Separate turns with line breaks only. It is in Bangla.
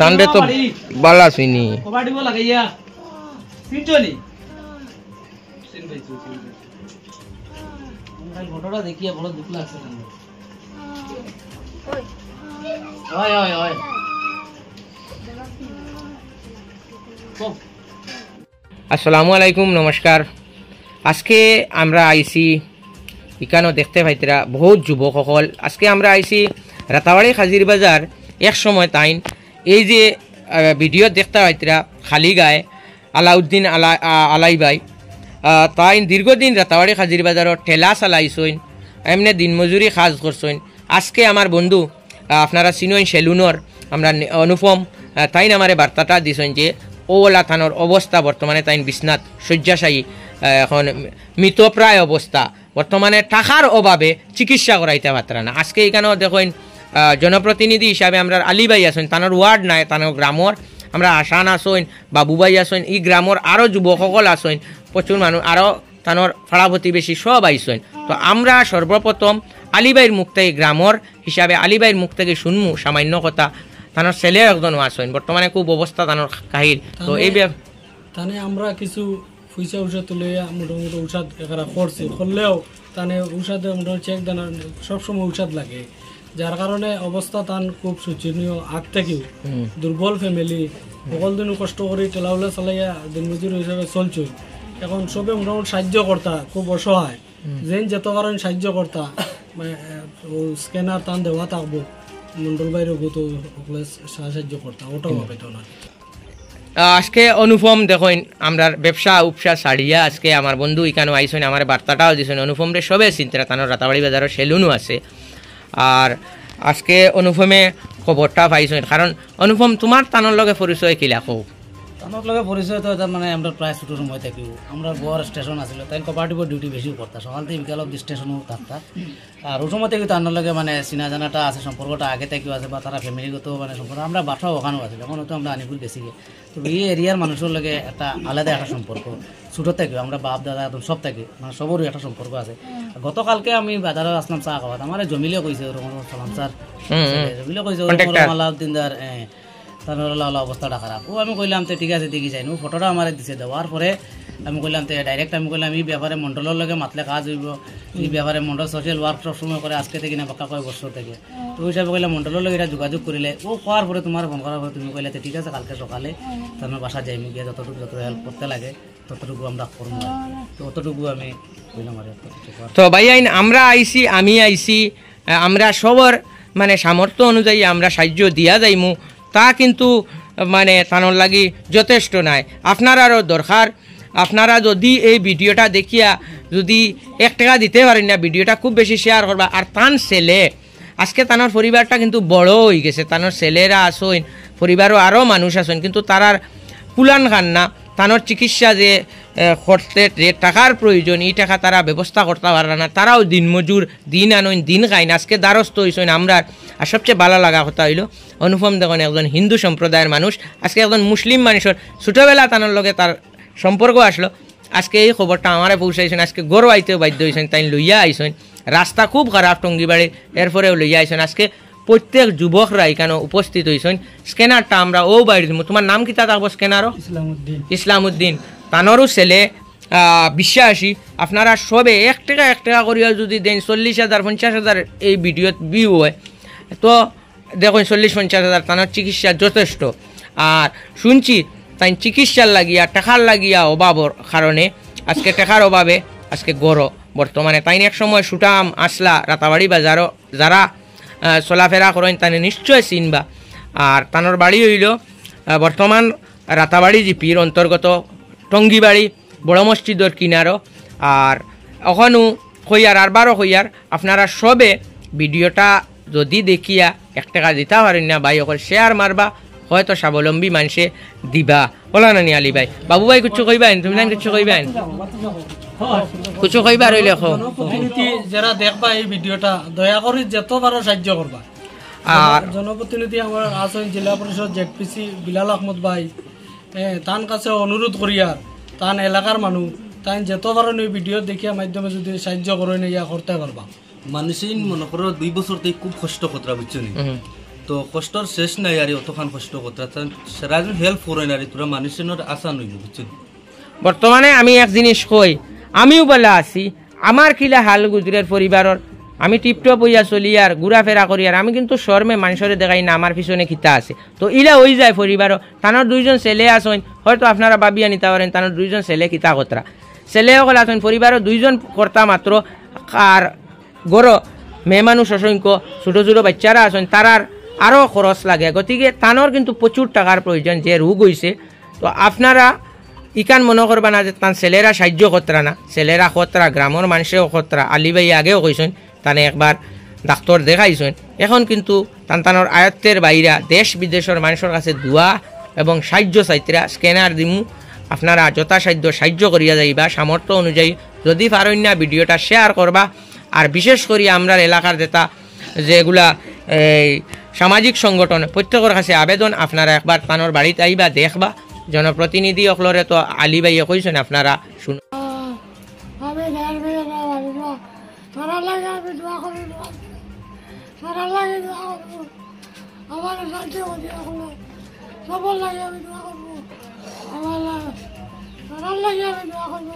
তান্ডে তো বালা শুনি
ঘটনা দেখিয়া বড় দুঃখ লাগছে।
আসসালামু আলাইকুম, নমস্কার। আজকে আমরা আইসি ইকানো দেখতে পাইতরা বহুত যুবক সকল। আজকে আমরা আইসি রাতাবাড়ি খাজির বাজার। এক সময় তাইন এই যে ভিডিও দেখতে পাইতরা খালি গায়ে আলাউদ্দিন আলাই ভাই তাইন দীর্ঘদিন রাতাবাড়ি খাজির বাজারও ঠেলা চালাইছইন, এমনি দিনমজুরি কাজ করছইন। আজকে আমার বন্ধু আপনারা চিনইন সেলুনর আমরা অনুপম, তাইন আমারে বার্তাটা দিছেন যে ওলা থানোর অবস্থা বর্তমানে তাইন বিছনাথ শয্যাশায়ী, এখন মৃতপ্রায় অবস্থা। বর্তমানে টাকার অভাবে চিকিৎসা করাইতে পারতারা না। আজকে এখানেও দেখেন জনপ্রতিনিধি হিসাবে আমরা আলী ভাই আসেন, তানোর ওয়ার্ড নাই, তানোর গ্রামর আমরা আসান আসইন, বাবু ভাই আসইন, এই গ্রামর আরও যুবকসকল আসইন, প্রচুর মানুষ আরও তানোর পাড়া প্রতিবেশী সব আইসইন। তো আমরা সর্বপ্রথম আলী ভাইয়ের মুখ থেকে গ্রামর হিসাবে আলী ভাইয়ের মুখ থেকে শুনমু সামান্য কথা। তানোর ছেলে একজন আসইন, বর্তমানে খুব অবস্থা তানোর কাহিল। তো এই
তানে আমরা কিছু পয়সা ঔষধ তুলে মোটামুটি ঔষধ এখানে করছি, করলেও তানে ঔষধ মোটামুটি চেক দেন সবসময় ঔষধ লাগে, যার কারণে অবস্থা তান খুব শোচনীয়। আগ থেকেও দুর্বল ফ্যামিলি, সকল দিন কষ্ট করে টেলাউলা চালাইয়া দিনমজুর হিসাবে চলছে। এখন সবে মোটামুটি সাহায্য করতা, খুব অসহায়, যেন যেত কারণে সাহায্য করতা স্ক্যানার তান দেওয়া থাকবো মন্ডল বাইরে তো সাহায্য করতা, ওটাও হবে তো না।
আজকে অনুপম দেখেন আমরা ব্যবসা উপসা ছাড়িয়া আজকে আমার বন্ধু এখানে আইসেন, আমার বার্তাটাও দিয়েছেন। অনুপম রে সবে চিন্তা তানোর রাতাবাড়ি বাজারও সেলুনও আছে। আর আজকে অনুপমে খবরটা পাইছেন, কারণ অনুপম তোমার তানোর লগে পরিচয় কিলা কও?
আমার লগে পরিচয় তো মানে আমরা প্রায় ছোটো সময় থাকি, আমরা গোয়ার স্টেশন আছিল, তাই কোপারেটিভের ডিউটি বেশিও করতাম, সকাল থেকে বিকাল অব্দি স্টেশনও থাকতাম। আর ওই সময় থেকে তার লগে মানে চিনা জানাটা আছে, সম্পর্কটা আগে থেকেও আছে, বা তারা ফ্যামিলিগত মানে সম্পর্ক। আমরা বাসাও ওখানেও আছে, এখন হয়তো আমরা আনিপুর বেশিকে। তো এই এরিয়ার মানুষের লগে একটা আলাদা একটা সম্পর্ক ছোটো থেকেও, আমরা বাপ দাদা একদম সব থাকি, মানে সবরই একটা সম্পর্ক আছে। গতকালকে আমি বাজারে আসলাম চা খাওয়াত, আমার জমিলেও কইছে সালাম স্যার, জমিলেও কইছে আলাউদ্দিনদার তানোর অবস্থাটা খারাপ। ও আমি কইলাম তো ঠিক আছে দেখি যাই, ও ফটোটা আমার দিছে। দেওয়ার পরে আমি কইলাম তো ডাইরেক্ট আমি কইলাম এই ব্যাপারে মন্ডলের লগে মাতলে কাজ হইব, এই ব্যাপারে মন্ডল সোশ্যাল ওয়ার্ক সব সময় করে, আজকে থেকে না পাক্কা কয়েক বছর থেকে। তো ওই হিসাবে কইলাম মন্ডলের লগে এটা যোগাযোগ করিলে, ও করার পরে তোমার ফোন করার পরে তুমি কইলে ঠিক আছে কালকে সকালে তোমার বাসা যাইমি গিয়ে যত হেল্প করতে লাগে ততটুকু আমরা করবো। তো অতটুকু আমি কইলাম। আর
তো ভাই আইন আমরা আইসি, আমি আইসি, আমরা সবার মানে সামর্থ্য অনুযায়ী আমরা সাহায্য দিয়া যাইমু, তা কিন্তু মানে তানোর লাগি যথেষ্ট নাই। আপনারারও দরকার, আপনারা যদি এই ভিডিওটা দেখিয়া যদি 1 টাকা দিতে পারেন না, ভিডিওটা খুব বেশি শেয়ার করবা। আর তান ছেলে আজকে তানোর পরিবারটা কিন্তু বড় হয়ে গেছে, তানোর ছেলেরা আসেন, পরিবারও আরও মানুষ আসেন, কিন্তু তারার কুলান খান না। তানোর চিকিৎসা যে করতে যে টাকার প্রয়োজন, এই টাকা তারা ব্যবস্থা করতে পারে না। তারাও দিনমজুর, দিন আনইন দিন খাইন, আজকে দ্বারস্থ হয়েছেন আমরা। আর সবচেয়ে ভালো লাগা কথা হইল অনুপম দেখুন একজন হিন্দু সম্প্রদায়ের মানুষ, আজকে একজন মুসলিম মানুষের ছোটোবেলা তানোর লগে তার সম্পর্ক আসলো। আজকে এই খবরটা আমারে পৌঁছাইছেন, আজকে গরু আইতেও বাধ্য হয়েছেন, তাই লইয়া আইসেন। রাস্তা খুব খারাপ টঙ্গিবাড়ি, এরপরেও লইয়া আইসেন। আজকে প্রত্যেক যুবকরা এখানে উপস্থিত হয়েছেন। স্ক্যানারটা আমরা ও বাইরে দিব। তোমার নাম কি তা থাকবো? স্ক্যানারও ইসলামউদ্দিন, তানোরও ছেলে বিশ্বাসী। আপনারা সবে 1 টাকা করিয়া যদি দেন, 40,000 50,000 এই ভিডিওত ভিউ হয়, তো দেখুন 40-50,000 তানোর চিকিৎসা যথেষ্ট। আর শুনছি তাই চিকিৎসার লাগিয়া টাকার লাগিয়া অভাবর কারণে আজকে টাকার অভাবে আজকে গড় বর্তমানে তাই এক সময় সুটাম আসলা রাতাবাড়ি বাজারও যারা চলাফেরা করেন তানে নিশ্চয় চিনবা। আর তানোর বাড়ি হইল বর্তমান রাতাবাড়ি জিপির অন্তর্গত টঙ্গিবাড়ি বড় মসজিদর কিনারও। আর ওখানেও হইয়ার আর 12 হইয়ার আপনারা সবে ভিডিওটা যদি দেখিয়া 1 টাকা দিতে পারেন না ভাই, ওখানে শেয়ার মারবা, হয়তো স্বাবলম্বী মানুষে দিবা। বলা না নি আলী ভাই? বাবু ভাই কিছু কইবেন? তুমি না কিছু কইবেন? কিছু কইবা রইলে
জনপ্রতিনিধি যারা দেখবা এই ভিডিওটা দয়া করে যতবার সাহায্য করবা। আর জনপ্রতিনিধি আমার আছেন জেলা পরিষদ জেডপিসি বিলাল আহমদ ভাই, তান কাছে অনুরোধ করিয়ার তান এলাকার মানুষ তাই যত ধরনের ভিডিও দেখিয়া মাধ্যমে যদি সাহায্য করেন ইয়া করতে পারবা।
মানুষের মনে করো 2 বছর থেকে খুব কষ্ট করতে বুঝছো নি, তো কষ্টর শেষ নাই আর অতখান কষ্ট করতে সেরা হেল্প করে না তোরা মানুষের আশা নইব বুঝছো।
বর্তমানে আমি এক জিনিস কই, আমিও বলা আছি আমার কিলা হাল গুজরের পরিবারের, আমি টিপটপ হইয়া চলি আর ঘুরাফেরা করি আর আমি কিন্তু শর্মে মানুষের দেখাই না আমার পিছনে খিতা আছে। তো ইলা হয়ে যায় পরিবারও, তানোর 2জন ছেলে আসেন, হয়তো আপনারা ভাবিয়া নিতে পারেন তানোর 2জন ছেলে খিতা কতরা ছেলে সকল আসেন, পরিবারও 2জন কর্তা মাত্র, আর গড় মেয়ে মানুষ অসংখ্য, ছোটো ছোটো বাচ্চারা আসেন, তারার আরও খরচ লাগে, গতিকে তানোর কিন্তু প্রচুর টাকার প্রয়োজন, যে রোগ হয়েছে। তো আপনারা ইকান মনে করবা না যে তার ছেলেরা সাহায্য করতরা না, ছেলেরা খতরা, গ্রামের মানুষেও খতরা। আলী ভাই আগেও কইছেন তানে একবার ডাক্তার দেখাইছেন, এখন কিন্তু তানতানোর আয়ত্তের বাইরা দেশ বিদেশের মানুষের কাছে দোয়া এবং সাহায্য চাইতরা, স্ক্যানার দিমু, আপনারা যথাসাধ্য সাহায্য করিয়া যাইবা সামর্থ্য অনুযায়ী। যদি পারেন না ভিডিওটা শেয়ার করবা, আর বিশেষ করে আমরা এলাকার যেটা যেগুলা এই সামাজিক সংগঠন প্রত্যেকের কাছে আবেদন, আপনারা একবার তানোর বাড়িতে আইবা দেখবা। জনপ্রতিনিধি অকলরে তো আলী ভাইয়ে কইছেন, আপনারা শুনুন।
আমি তারা লাগে আমি দোয়া করি, তারা লাগে দোয়া করবো, আমার সাহায্য করি, সবার লাগে আমি দোয়া করবো, আমার তারা লাগে আমি দোয়া করবো।